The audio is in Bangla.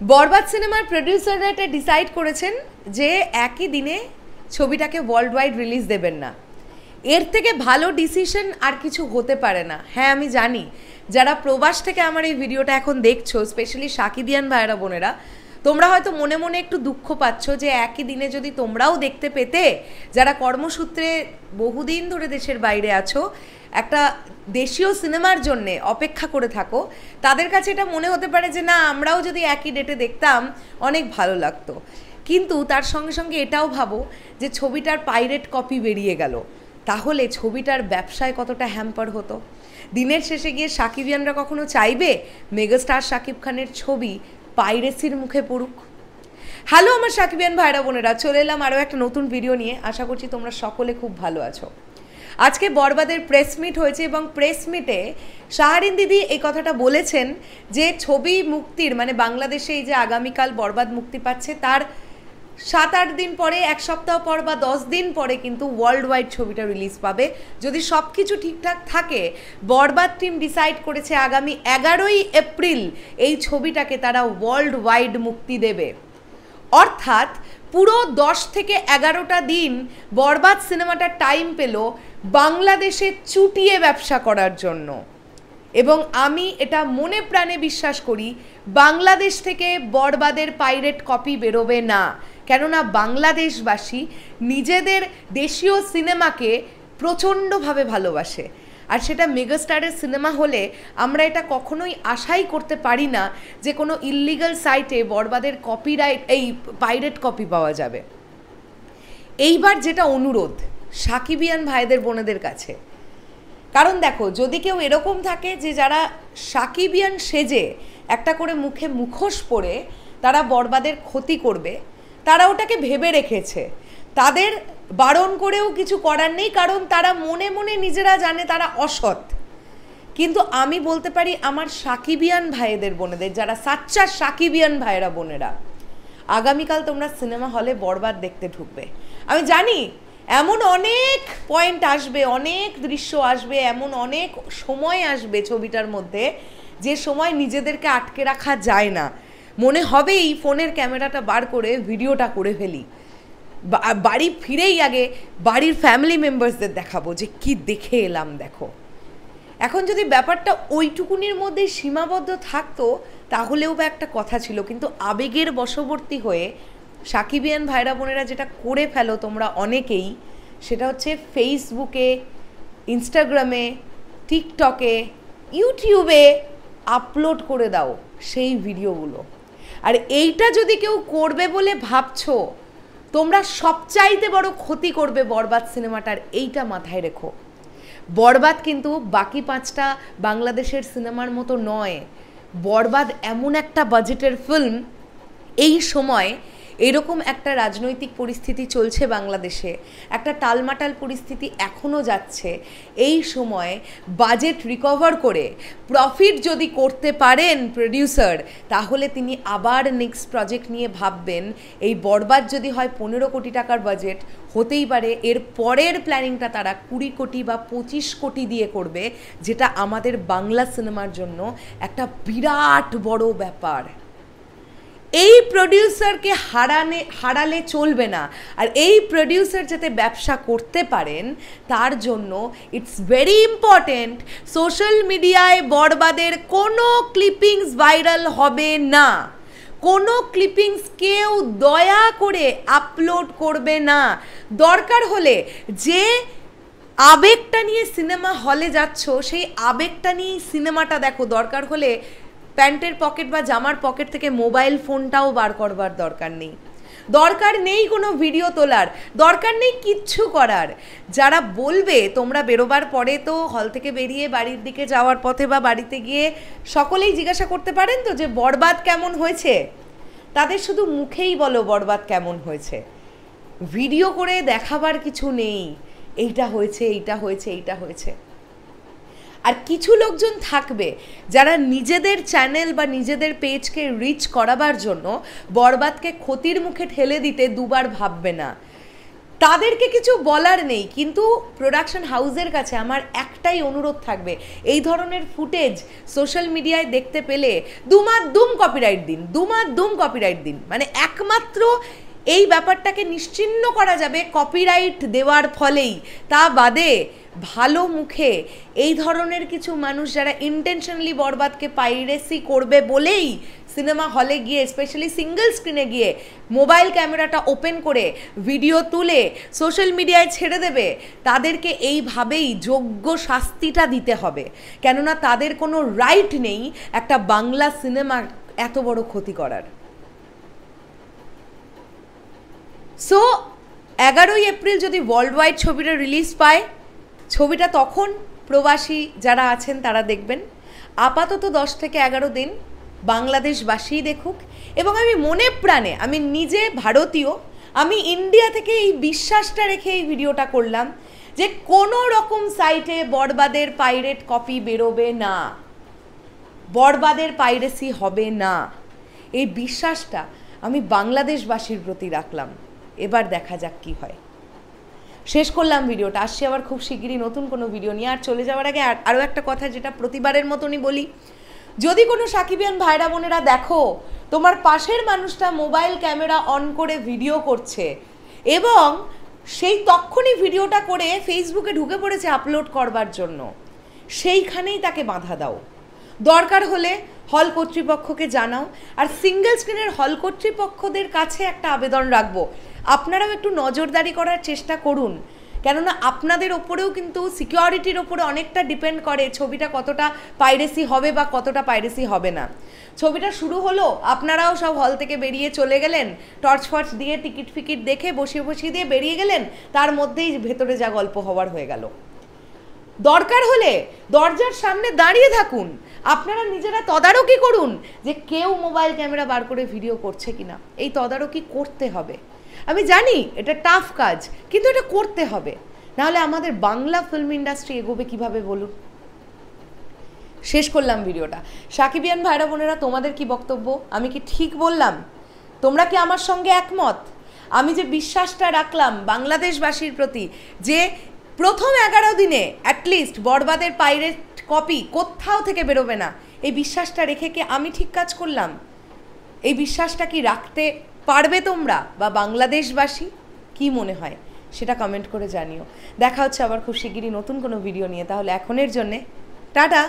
বরবাদ সিনেমার প্রডিউসাররা এটা ডিসাইড করেছেন যে একই দিনে ছবিটাকে ওয়ার্ল্ড ওয়াইড রিলিজ দেবেন না। এর থেকে ভালো ডিসিশন আর কিছু হতে পারে না। হ্যাঁ, আমি জানি যারা প্রবাস থেকে আমার এই ভিডিওটা এখন দেখছো, স্পেশালি সাকিবিয়ান ভাইরা বোনেরা, তোমরা হয়তো মনে মনে একটু দুঃখ পাচ্ছ যে একই দিনে যদি তোমরাও দেখতে পেতে, যারা কর্মসূত্রে বহুদিন ধরে দেশের বাইরে আছো, একটা দেশীয় সিনেমার জন্যে অপেক্ষা করে থাকো, তাদের কাছে এটা মনে হতে পারে যে না, আমরাও যদি একই ডেটে দেখতাম অনেক ভালো লাগতো। কিন্তু তার সঙ্গে সঙ্গে এটাও ভাবো যে ছবিটার পাইরেট কপি বেরিয়ে গেল, তাহলে ছবিটার ব্যবসায় কতটা হ্যাম্পার হতো। দিনের শেষে গিয়ে সাকিবিয়ানরা কখনো চাইবে মেগাস্টার শাকিব খানের ছবি পাইরেসির মুখে পড়ুক? হ্যালো আমার সাকিবিয়ান ভাইরা বোনেরা, চলে এলাম আরও একটা নতুন ভিডিও নিয়ে। আশা করছি তোমরা সকলে খুব ভালো আছো। আজকে বরবাদের প্রেস মিট হয়েছে এবং প্রেস মিটে শাহরিন দিদি এই কথাটা বলেছেন যে ছবি মুক্তির মানে বাংলাদেশে এই যে আগামীকাল বরবাদ মুক্তি পাচ্ছে, তার 7-8 দিন পরে, এক সপ্তাহ পর বা 10 দিন পরে কিন্তু ওয়ার্ল্ড ওয়াইড ছবিটা রিলিজ পাবে। যদি সব কিছু ঠিকঠাক থাকে, বরবাদ টিম ডিসাইড করেছে আগামী 11ই এপ্রিল এই ছবিটাকে তারা ওয়ার্ল্ড ওয়াইড মুক্তি দেবে। অর্থাৎ পুরো 10 থেকে 11টা দিন বরবাদ সিনেমাটা টাইম পেল বাংলাদেশে চুটিয়ে ব্যবসা করার জন্য। এবং আমি এটা মনে প্রাণে বিশ্বাস করি, বাংলাদেশ থেকে বরবাদের পাইরেট কপি বেরোবে না। কেননা বাংলাদেশবাসী নিজেদের দেশীয় সিনেমাকে প্রচণ্ডভাবে ভালোবাসে, আর সেটা মেগাস্টারের সিনেমা হলে আমরা এটা কখনোই আশাই করতে পারি না যে কোনো ইল্লিগাল সাইটে বরবাদের কপিরাইট এই পাইরেট কপি পাওয়া যাবে। এইবার যেটা অনুরোধ সাকিবিয়ান ভাইদের বোনেদের কাছে, কারণ দেখো, যদি কেউ এরকম থাকে যে যারা সাকিবিয়ান সেজে একটা করে মুখে মুখোশ পরে তারা বরবাদের ক্ষতি করবে, তারা ওটাকে ভেবে রেখেছে। তাদের বারণ করেও কিছু করার নেই, কারণ তারা মনে মনে নিজেরা জানে তারা অসৎ। কিন্তু আমি বলতে পারি আমার সাকিবিয়ান ভাইদের বোনেদের, যারা সাচ্চা সাকিবিয়ান ভাইরা বোনেরা, আগামীকাল তোমরা সিনেমা হলে বরবাদ দেখতে ঢুকবে। আমি জানি এমন অনেক পয়েন্ট আসবে, অনেক দৃশ্য আসবে, এমন অনেক সময় আসবে ছবিটার মধ্যে যে সময় নিজেদেরকে আটকে রাখা যায় না। মনে হবেই ফোনের ক্যামেরাটা বার করে ভিডিওটা করে ফেলি, বাড়ি ফিরেই আগে বাড়ির ফ্যামিলি মেম্বার্সদের দেখাবো যে কি দেখে এলাম দেখো। এখন যদি ব্যাপারটা ওইটুকুনির মধ্যে সীমাবদ্ধ থাকতো তাহলেও বা একটা কথা ছিল, কিন্তু আবেগের বশবর্তী হয়ে সাকিবিয়ান ভাইরা বোনেরা যেটা করে ফেলো তোমরা অনেকেই, সেটা হচ্ছে ফেসবুকে, ইনস্টাগ্রামে, টিকটকে, ইউটিউবে আপলোড করে দাও সেই ভিডিওগুলো। আর এইটা যদি কেউ করবে বলে ভাবছো, তোমরা সবচাইতে বড় ক্ষতি করবে বরবাদ সিনেমাটার, এইটা মাথায় রেখো। বরবাদ কিন্তু বাকি 5টা বাংলাদেশের সিনেমার মতো নয়। বরবাদ এমন একটা বাজেটের ফিল্ম, এই সময় এরকম একটা রাজনৈতিক পরিস্থিতি চলছে বাংলাদেশে, একটা টালমাটাল পরিস্থিতি এখনও যাচ্ছে। এই সময় বাজেট রিকভার করে প্রফিট যদি করতে পারেন প্রডিউসার, তাহলে তিনি আবার নেক্সট প্রজেক্ট নিয়ে ভাববেন। এই বরবাদ যদি হয় 15 কোটি টাকার বাজেট, হতেই পারে এর পরের প্ল্যানিংটা তারা 20 কোটি বা 25 কোটি দিয়ে করবে, যেটা আমাদের বাংলা সিনেমার জন্য একটা বিরাট বড় ব্যাপার। এই প্রডিউসারকে হারালে চলবে না। আর এই প্রডিউসার যাতে ব্যবসা করতে পারেন তার জন্য ইটস ভেরি ইম্পর্টেন্ট সোশ্যাল মিডিয়ায় বরবাদের কোনো ক্লিপিংস ভাইরাল হবে না। কোনো ক্লিপিংস কেউ দয়া করে আপলোড করবে না। দরকার হলে যে আবেগটা নিয়ে সিনেমা হলে যাচ্ছ, সেই আবেগটা নিয়েই সিনেমাটা দেখো। দরকার হলে প্যান্টের পকেট বা জামার পকেট থেকে মোবাইল ফোনটাও বার করবার দরকার নেই। দরকার নেই কোনো ভিডিও তোলার, দরকার নেই কিচ্ছু করার। যারা বলবে, তোমরা বেরোবার পরে তো হল থেকে বেরিয়ে বাড়ির দিকে যাওয়ার পথে বা বাড়িতে গিয়ে সকলেই জিজ্ঞাসা করতে পারেন তো যে বরবাদ কেমন হয়েছে। তাদের শুধু মুখেই বলো বরবাদ কেমন হয়েছে, ভিডিও করে দেখাবার কিছু নেই এইটা হয়েছে, এইটা হয়েছে, এইটা হয়েছে। আর কিছু লোকজন থাকবে যারা নিজেদের চ্যানেল বা নিজেদের পেজকে রিচ করাবার জন্য বরবাদকে ক্ষতির মুখে ঠেলে দিতে দুবার ভাববে না। তাদেরকে কিছু বলার নেই, কিন্তু প্রোডাকশন হাউসের কাছে আমার একটাই অনুরোধ থাকবে, এই ধরনের ফুটেজ সোশ্যাল মিডিয়ায় দেখতে পেলে দুম কপিরাইট দিন। মানে একমাত্র এই ব্যাপারটাকে নিশ্চিহ্ন করা যাবে কপিরাইট দেওয়ার ফলেই। তা বাদে ভালো মুখে এই ধরনের কিছু মানুষ যারা ইন্টেনশনালি বরবাদকে পাইরেসি করবে বলেই সিনেমা হলে গিয়ে, স্পেশালি সিঙ্গেল স্ক্রিনে গিয়ে মোবাইল ক্যামেরাটা ওপেন করে ভিডিও তুলে সোশ্যাল মিডিয়ায় ছেড়ে দেবে, তাদেরকে এইভাবেই যোগ্য শাস্তিটা দিতে হবে। কেননা তাদের কোনো রাইট নেই একটা বাংলা সিনেমা এত বড় ক্ষতি করার। সো 11ই এপ্রিল যদি ওয়ার্ল্ড ওয়াইড ছবিটা রিলিজ পায়, ছবিটা তখন প্রবাসী যারা আছেন তারা দেখবেন। আপাতত 10 থেকে 11 দিন বাংলাদেশবাসী দেখুক। এবং আমি মনে প্রাণে, আমি নিজে ভারতীয়, আমি ইন্ডিয়া থেকে এই বিশ্বাসটা রেখে এই ভিডিওটা করলাম যে কোনো রকম সাইটে বরবাদের পাইরেট কপি বেরোবে না, বরবাদের পাইরেসি হবে না, এই বিশ্বাসটা আমি বাংলাদেশবাসীর প্রতি রাখলাম। এবার দেখা যাক কি হয়। শেষ করলাম ভিডিওটা, আসছি আবার খুব শিগগিরই নতুন কোনো ভিডিও নিয়ে। আর চলে যাওয়ার আগে আরও একটা কথা, যেটা প্রতিবারের মতনই বলি, যদি কোনো সাকিবিয়ান ভাইরা বোনেরা দেখো তোমার পাশের মানুষটা মোবাইল ক্যামেরা অন করে ভিডিও করছে এবং সেই তখনই ভিডিওটা করে ফেসবুকে ঢুকে পড়েছে আপলোড করবার জন্য, সেইখানেই তাকে বাধা দাও। দরকার হলে হল কর্তৃপক্ষকে জানাও। আর সিঙ্গেল স্ক্রিনের হল কর্তৃপক্ষদের কাছে একটা আবেদন রাখবো, আপনারাও একটু নজরদারি করার চেষ্টা করুন। কেননা আপনাদের ওপরেও কিন্তু সিকিউরিটির ওপরে অনেকটা ডিপেন্ড করে ছবিটা কতটা পাইরেসি হবে বা কতটা পাইরেসি হবে না। ছবিটা শুরু হলো, আপনারাও সব হল থেকে বেরিয়ে চলে গেলেন, টর্চ ফর্চ দিয়ে টিকিট ফিকিট দেখে বসিয়ে দিয়ে বেরিয়ে গেলেন, তার মধ্যেই ভেতরে যা গল্প হওয়ার হয়ে গেল। দরকার হলে দরজার সামনে দাঁড়িয়ে থাকুন, আপনারা নিজেরা তদারকি করুন যে কেউ মোবাইল ক্যামেরা বার করে ভিডিও করছে কিনা। এই তদারকি করতে হবে। আমি জানি এটা টাফ কাজ, কিন্তু এটা করতে হবে, নাহলে আমাদের বাংলা ফিল্ম ইন্ডাস্ট্রি এগোবে কিভাবে বলুন। শেষ করলাম ভিডিওটা। সাকিবিয়ান ভাইরা বোনেরা, তোমাদের কি বক্তব্য? আমি কি ঠিক বললাম? তোমরা কি আমার সঙ্গে একমত? আমি যে বিশ্বাসটা রাখলাম বাংলাদেশবাসীর প্রতি যে প্রথম 11 দিনে অ্যাটলিস্ট বরবাদের পাইরেট কপি কোথাও থেকে বেরোবে না, এই বিশ্বাসটা রেখে কি আমি ঠিক কাজ করলাম? এই বিশ্বাসটা কি রাখতে পারবে তোমরা বা বাংলাদেশবাসী? কি মনে হয় সেটা কমেন্ট করে জানিও। দেখা হচ্ছে আবার খুব শিগগিরই নতুন কোনো ভিডিও নিয়ে। তাহলে এখনের জন্যে টাটা।